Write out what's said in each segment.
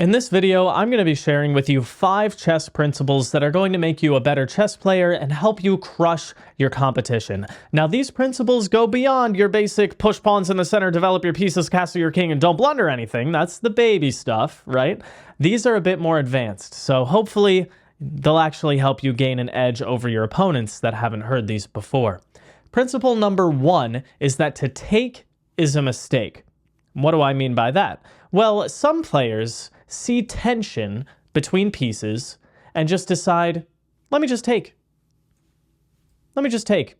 In this video, I'm going to be sharing with you 5 chess principles that are going to make you a better chess player and help you crush your competition. Now, these principles go beyond your basic push pawns in the center, develop your pieces, castle your king, and don't blunder anything. That's the baby stuff, right? These are a bit more advanced, so hopefully they'll actually help you gain an edge over your opponents that haven't heard these before. Principle number 1 is that to take is a mistake. What do I mean by that? Well, some players see tension between pieces and just decide, let me just take.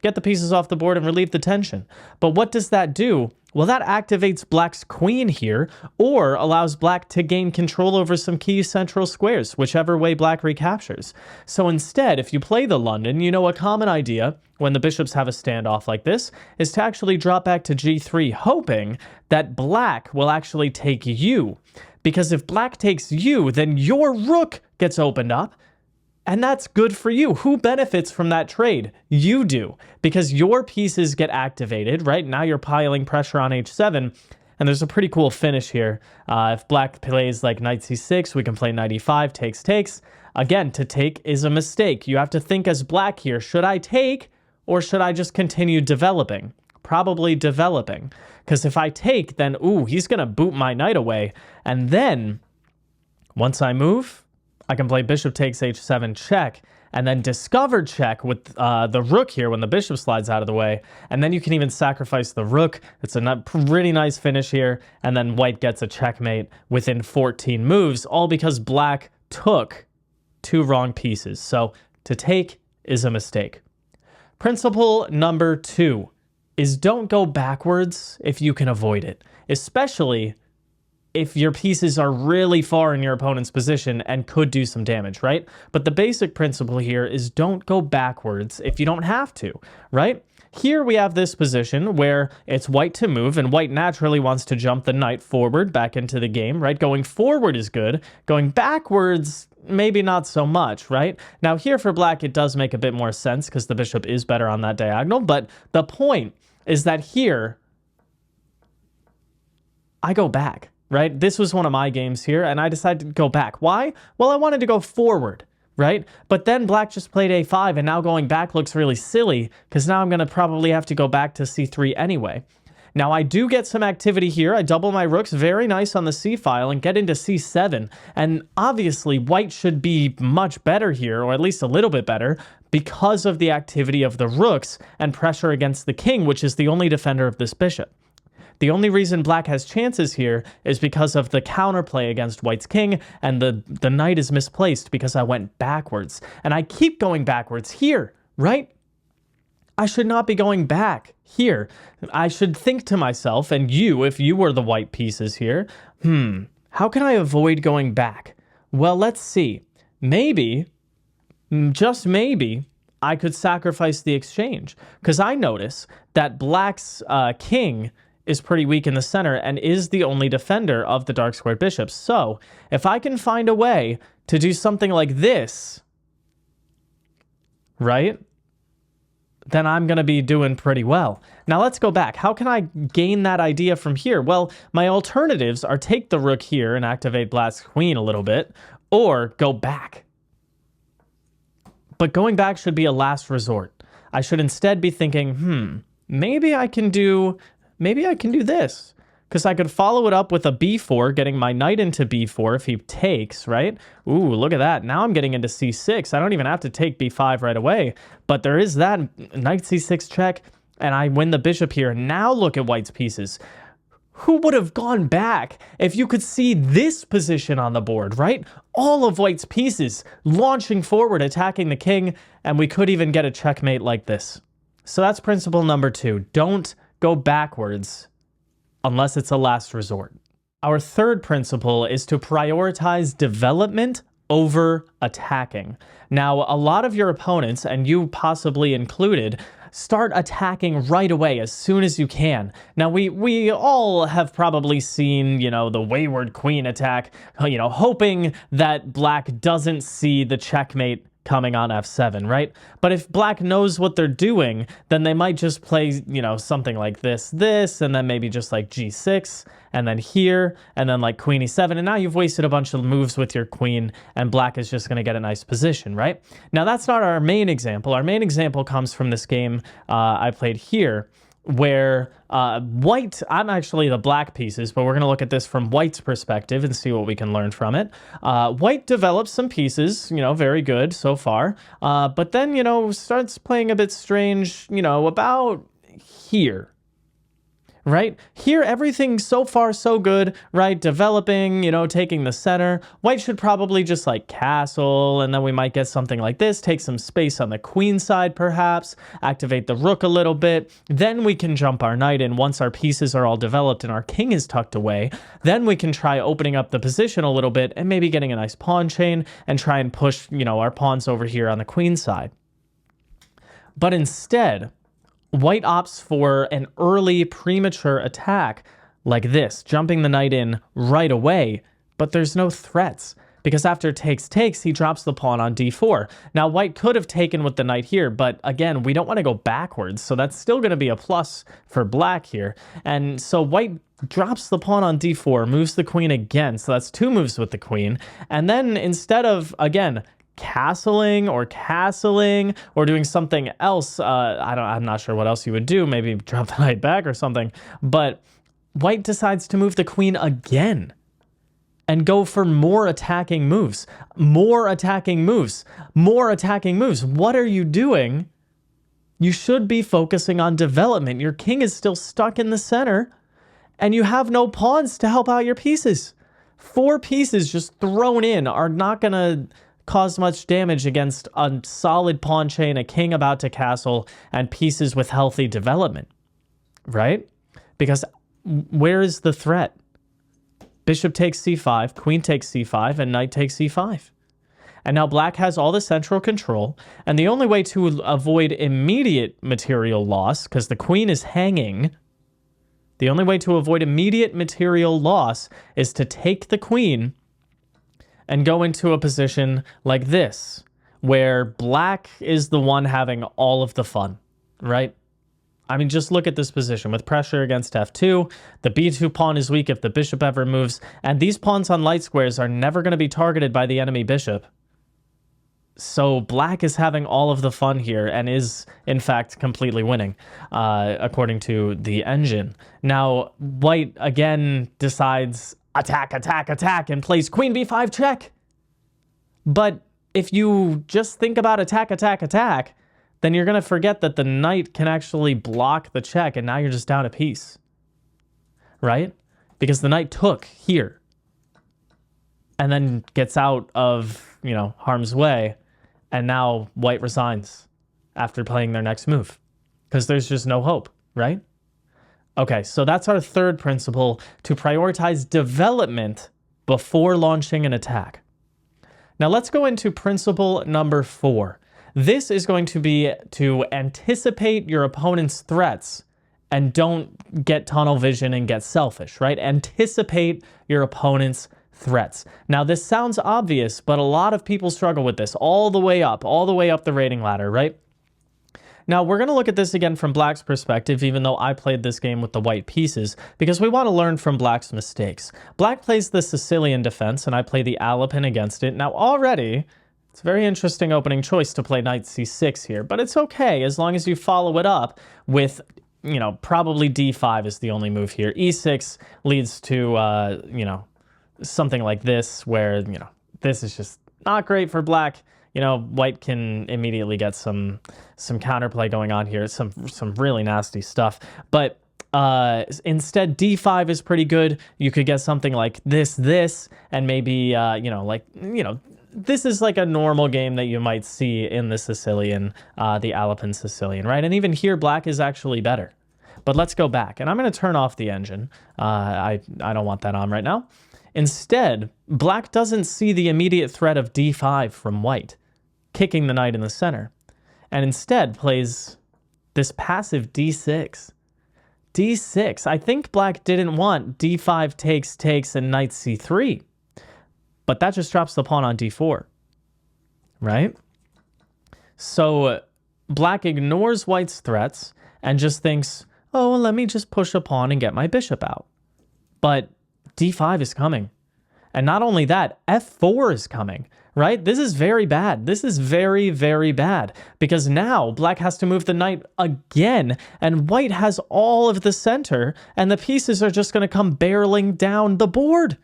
Get the pieces off the board and relieve the tension. But what does that do? Well, that activates black's queen here, or allows black to gain control over some key central squares, whichever way black recaptures. So instead, if you play the London, you know a common idea when the bishops have a standoff like this is to actually drop back to g3, hoping that black will actually take you. Because if black takes you, then your rook gets opened up, and that's good for you. Who benefits from that trade? You do, because your pieces get activated, right? Now you're piling pressure on h7, and there's a pretty cool finish here. If black plays like knight c6, we can play knight e5, takes. Again, to take is a mistake. You have to think as black here, should I take, or should I just continue developing? Probably developing, because if I take, then, ooh, he's going to boot my knight away, and then, once I move, I can play bishop takes h7 check, and then discover check with the rook here when the bishop slides out of the way, and then you can even sacrifice the rook. It's a pretty nice finish here, and then white gets a checkmate within 14 moves, all because black took 2 wrong pieces. So to take is a mistake. Principle number 2 is don't go backwards if you can avoid it, especially if your pieces are really far in your opponent's position and could do some damage, right? But the basic principle here is don't go backwards if you don't have to, right? Here we have this position where it's white to move, and white naturally wants to jump the knight forward back into the game, right? Going forward is good. Going backwards, maybe not so much, right? Now here for black, it does make a bit more sense because the bishop is better on that diagonal, but the point is that here, I go back, right? This was one of my games here, and I decided to go back. Why? Well, I wanted to go forward, right? But then black just played a5, and now going back looks really silly, because now I'm going to probably have to go back to c3 anyway. Now, I do get some activity here. I double my rooks, very nice on the c-file, and get into c7. And obviously, white should be much better here, or at least a little bit better, because of the activity of the rooks and pressure against the king, which is the only defender of this bishop. The only reason black has chances here is because of the counterplay against white's king, and the knight is misplaced because I went backwards. And I keep going backwards here, right? I should not be going back here. I should think to myself, and you, if you were the white pieces here, how can I avoid going back? Well, let's see. Maybe, just maybe, I could sacrifice the exchange, because I notice that black's king is pretty weak in the center and is the only defender of the dark squared bishops. So if I can find a way to do something like this, right, then I'm going to be doing pretty well. Now let's go back. How can I gain that idea from here? Well, my alternatives are take the rook here and activate black's queen a little bit, or go back. But going back should be a last resort. I should instead be thinking, maybe I can do this, because I could follow it up with a b4, getting my knight into b4 if he takes, right? Ooh, look at that. Now I'm getting into c6. I don't even have to take b5 right away, but there is that knight c6 check, and I win the bishop here. Now look at white's pieces. Who would have gone back if you could see this position on the board, right? All of white's pieces launching forward, attacking the king, and we could even get a checkmate like this. So that's principle number 2. Don't go backwards unless it's a last resort. Our third principle is to prioritize development over attacking. Now, a lot of your opponents, and you possibly included, start attacking right away as soon as you can. Now, we all have probably seen, the wayward queen attack, hoping that black doesn't see the checkmate coming on f7, right? But if black knows what they're doing, then they might just play, something like this, and then maybe just like g6, and then here, and then like queen e7, and now you've wasted a bunch of moves with your queen, and black is just going to get a nice position, right? Now, that's not our main example. Our main example comes from this game I played here, where white, I'm actually the black pieces, but we're going to look at this from white's perspective and see what we can learn from it. White develops some pieces, very good so far, but then, starts playing a bit strange, about here. Right? Here, everything's so far so good, right? Developing, taking the center. White should probably just like castle, and then we might get something like this, take some space on the queen side perhaps, activate the rook a little bit. Then we can jump our knight in once our pieces are all developed and our king is tucked away. Then we can try opening up the position a little bit and maybe getting a nice pawn chain and try and push, our pawns over here on the queen side. But instead, white opts for an early premature attack like this, jumping the knight in right away, but there's no threats because after takes, he drops the pawn on d4. Now, white could have taken with the knight here, but again, we don't want to go backwards, so that's still going to be a plus for black here. And so white drops the pawn on d4, moves the queen again, so that's 2 moves with the queen, and then instead of, again, castling or doing something else. I'm not sure what else you would do. Maybe drop the knight back or something. But white decides to move the queen again and go for more attacking moves. What are you doing? You should be focusing on development. Your king is still stuck in the center and you have no pawns to help out your pieces. 4 pieces just thrown in are not going to cause much damage against a solid pawn chain, a king about to castle, and pieces with healthy development, right? Because where is the threat? Bishop takes c5, queen takes c5, and knight takes e5. And now black has all the central control, and the only way to avoid immediate material loss, because the queen is hanging, the only way to avoid immediate material loss is to take the queen and go into a position like this, where black is the one having all of the fun, right? I mean, just look at this position with pressure against f2. The b2 pawn is weak if the bishop ever moves, and these pawns on light squares are never going to be targeted by the enemy bishop. So black is having all of the fun here and is, in fact, completely winning, according to the engine. Now, white, again, decides attack, and plays queen b5 check. But if you just think about attack, then you're going to forget that the knight can actually block the check, and now you're just down a piece, right? Because the knight took here and then gets out of, harm's way, and now white resigns after playing their next move because there's just no hope, right? Okay, so that's our third principle, to prioritize development before launching an attack. Now let's go into principle number 4. This is going to be to anticipate your opponent's threats and don't get tunnel vision and get selfish, right? Anticipate your opponent's threats. Now this sounds obvious, but a lot of people struggle with this all the way up the rating ladder, right? Now, we're going to look at this again from black's perspective, even though I played this game with the white pieces, because we want to learn from black's mistakes. Black plays the Sicilian defense, and I play the Alapin against it. Now, already, it's a very interesting opening choice to play knight c6 here, but it's okay as long as you follow it up with, probably d5 is the only move here. e6 leads to, something like this, where, this is just not great for black. White can immediately get some counterplay going on here, some really nasty stuff. But instead, d5 is pretty good. You could get something like this, and maybe, this is like a normal game that you might see in the Sicilian, the Alapin Sicilian, right? And even here, black is actually better. But let's go back, and I'm going to turn off the engine. I don't want that on right now. Instead, black doesn't see the immediate threat of d5 from white, kicking the knight in the center, and instead plays this passive d6. d6, I think black didn't want d5 takes, and knight c3, but that just drops the pawn on d4, right? So black ignores white's threats and just thinks, oh, well, let me just push a pawn and get my bishop out. But d5 is coming. And not only that, f4 is coming, right? This is very bad. This is very, very bad because now black has to move the knight again and white has all of the center and the pieces are just going to come barreling down the board.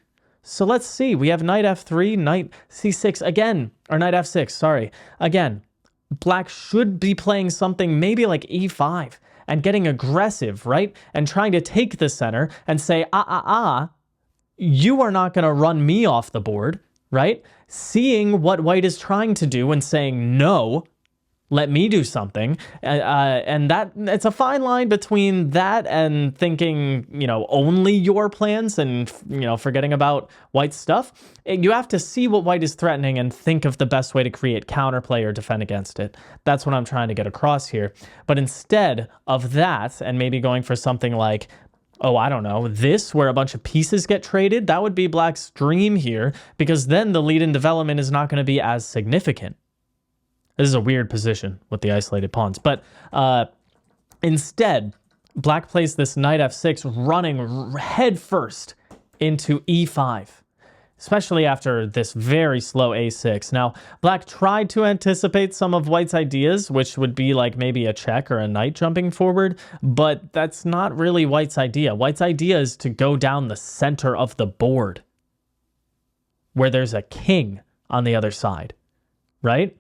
So let's see. We have knight f3, knight c6 again, or knight f6, sorry. Again, black should be playing something maybe like e5 and getting aggressive, right? And trying to take the center and say, you are not going to run me off the board, right? Seeing what white is trying to do and saying, no, let me do something. And that it's a fine line between that and thinking, only your plans and, forgetting about white's stuff. You have to see what white is threatening and think of the best way to create counterplay or defend against it. That's what I'm trying to get across here. But instead of that, and maybe going for something like, oh, I don't know, this where a bunch of pieces get traded, that would be black's dream here, because then the lead in development is not going to be as significant. This is a weird position with the isolated pawns. But instead, black plays this knight f6 running head first into e5, especially after this very slow a6. Now, black tried to anticipate some of white's ideas, which would be like maybe a check or a knight jumping forward, but that's not really white's idea. White's idea is to go down the center of the board where there's a king on the other side, right?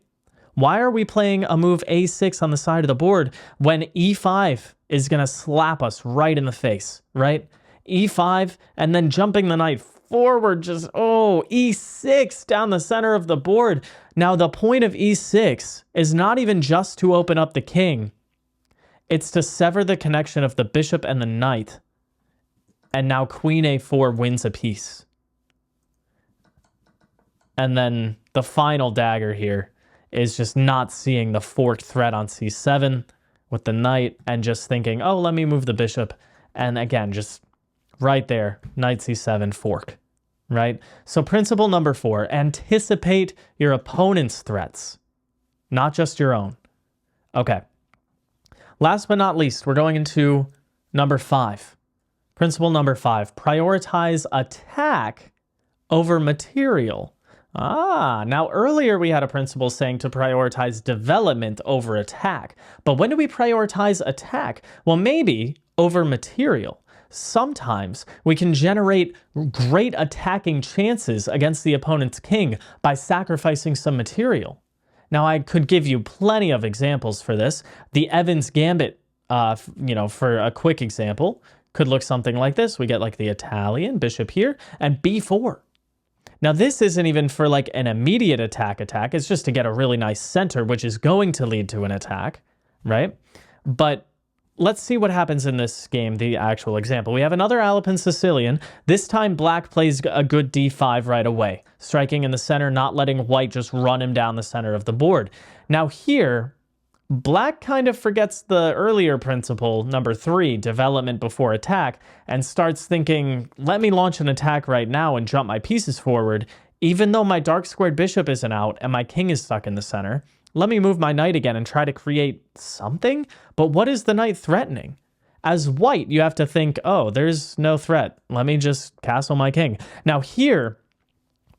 Why are we playing a move a6 on the side of the board when e5 is going to slap us right in the face, right? e5 and then jumping the knight forward, just, e6 down the center of the board. Now, the point of e6 is not even just to open up the king. It's to sever the connection of the bishop and the knight. And now queen a4 wins a piece. And then the final dagger here is just not seeing the forked threat on c7 with the knight and just thinking, oh, let me move the bishop. And again, just right there, knight c7, fork, right? So principle number 4, anticipate your opponent's threats, not just your own. Okay. Last but not least, we're going into number 5. Principle number 5, prioritize attack over material. Now earlier we had a principle saying to prioritize development over attack. But when do we prioritize attack? Well, maybe over material. Sometimes we can generate great attacking chances against the opponent's king by sacrificing some material. Now, I could give you plenty of examples for this. The Evans Gambit, for a quick example, could look something like this. We get like the Italian bishop here and b4. Now, this isn't even for like an immediate attack. It's just to get a really nice center, which is going to lead to an attack, right? But let's see what happens in this game, the actual example. We have another Alpen Sicilian. This time, black plays a good d5 right away, striking in the center, not letting white just run him down the center of the board. Now here, black kind of forgets the earlier principle, number 3, development before attack, and starts thinking, let me launch an attack right now and jump my pieces forward, even though my dark squared bishop isn't out and my king is stuck in the center. Let me move my knight again and try to create something. But what is the knight threatening? As white, you have to think, oh, there's no threat. Let me just castle my king. Now here,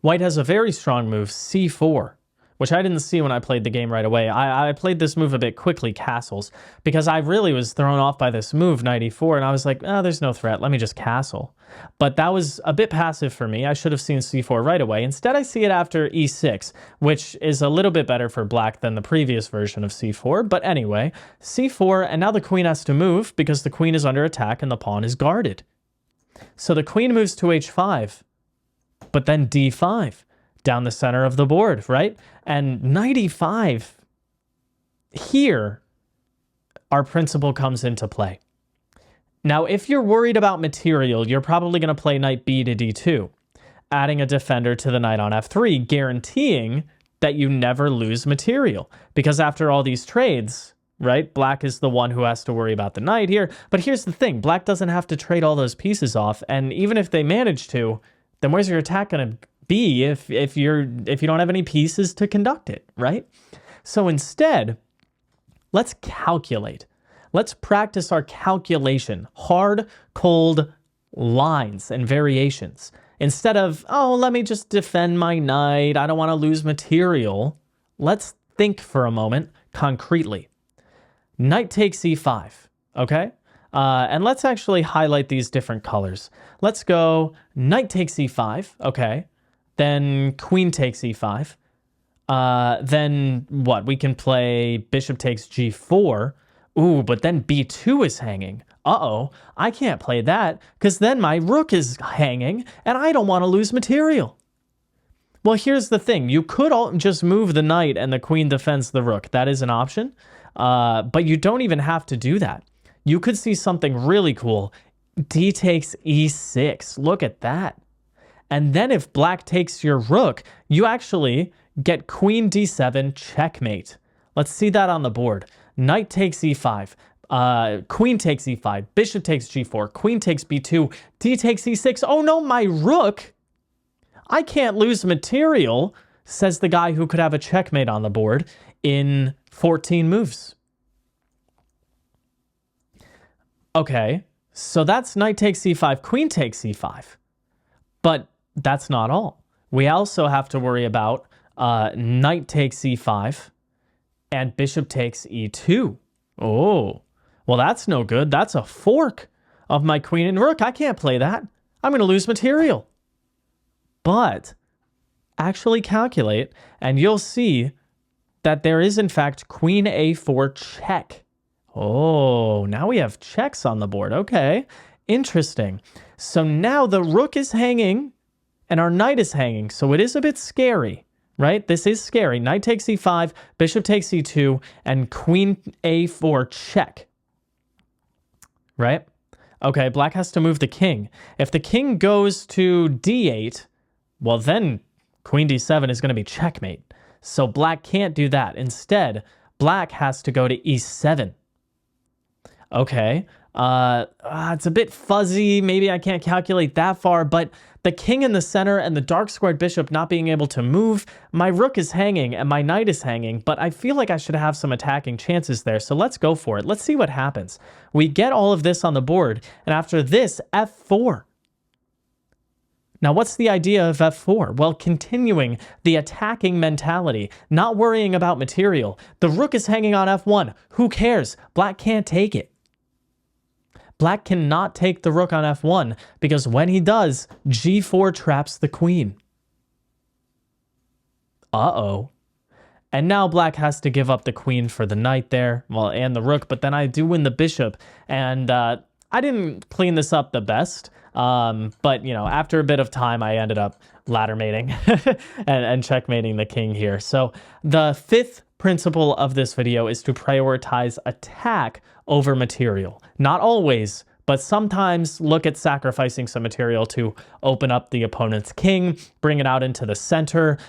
white has a very strong move, c4, which I didn't see when I played the game right away. I played this move a bit quickly, castles, because I really was thrown off by this move, knight e4, and I was like, oh, there's no threat. Let me just castle. But that was a bit passive for me. I should have seen c4 right away. Instead, I see it after e6, which is a little bit better for black than the previous version of c4. But anyway, c4, and now the queen has to move because the queen is under attack and the pawn is guarded. So the queen moves to h5, but then d5. Down the center of the board, right? And knight e5, here, our principle comes into play. Now, if you're worried about material, you're probably going to play knight b to d2, adding a defender to the knight on f3, guaranteeing that you never lose material. Because after all these trades, right, black is the one who has to worry about the knight here. But here's the thing, black doesn't have to trade all those pieces off, and even if they manage to, then where's your attack going to be if you don't have any pieces to conduct it, right? So instead, let's calculate. Let's practice our calculation. Hard, cold lines and variations. Instead of, oh, let me just defend my knight, I don't want to lose material. Let's think for a moment concretely. Knight takes e5, okay? And let's actually highlight these different colors. Let's go knight takes e5, okay? Then queen takes e5. Then what? We can play bishop takes g4. Ooh, but then b2 is hanging. Uh-oh, I can't play that because then my rook is hanging and I don't want to lose material. Well, here's the thing. You could just move the knight and the queen defends the rook. That is an option, but you don't even have to do that. You could see something really cool. D takes e6. Look at that. And then if black takes your rook, you actually get queen d7 checkmate. Let's see that on the board. Knight takes e5. Queen takes e5. Bishop takes g4. Queen takes b2. D takes e6. Oh no, my rook! I can't lose material, says the guy who could have a checkmate on the board in 14 moves. Okay, so that's knight takes e5, queen takes e5. But that's not all. We also have to worry about knight takes e5 and bishop takes e2. Oh, well, that's no good. That's a fork of my queen and rook. I can't play that. I'm going to lose material. But actually calculate, and you'll see that there is, in fact, queen a4 check. Oh, now we have checks on the board. Okay, interesting. So now the rook is hanging and our knight is hanging. So it is a bit scary, right? This is scary. Knight takes e5, bishop takes e2, and queen a4 check, right? Okay, black has to move the king. If the king goes to d8, well, then queen d7 is going to be checkmate. So black can't do that. Instead, black has to go to e7. Okay, it's a bit fuzzy. Maybe I can't calculate that far, but the king in the center and the dark squared bishop not being able to move, my rook is hanging and my knight is hanging, but I feel like I should have some attacking chances there, so let's go for it. Let's see what happens. We get all of this on the board, and after this, f4. Now, what's the idea of f4? Well, continuing the attacking mentality, not worrying about material. The rook is hanging on f1. Who cares? Black can't take it. Black cannot take the rook on f1 because when he does, g4 traps the queen. Uh-oh. And now black has to give up the queen for the knight there, well, and the rook, but then I do win the bishop, and I didn't clean this up the best, but, you know, after a bit of time, I ended up ladder mating and checkmating the king here. So the fifth principle of this video is to prioritize attack over material. Not always, but sometimes look at sacrificing some material to open up the opponent's king, bring it out into the center,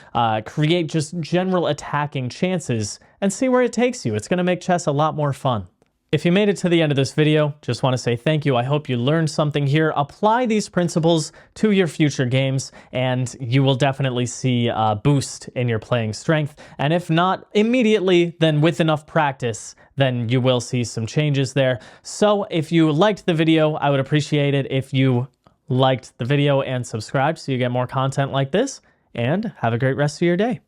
create just general attacking chances, and see where it takes you. It's going to make chess a lot more fun. If you made it to the end of this video, just want to say thank you. I hope you learned something here. Apply these principles to your future games, and you will definitely see a boost in your playing strength. And if not immediately, then with enough practice, then you will see some changes there. So if you liked the video, I would appreciate it if you liked the video and subscribed so you get more content like this. And have a great rest of your day.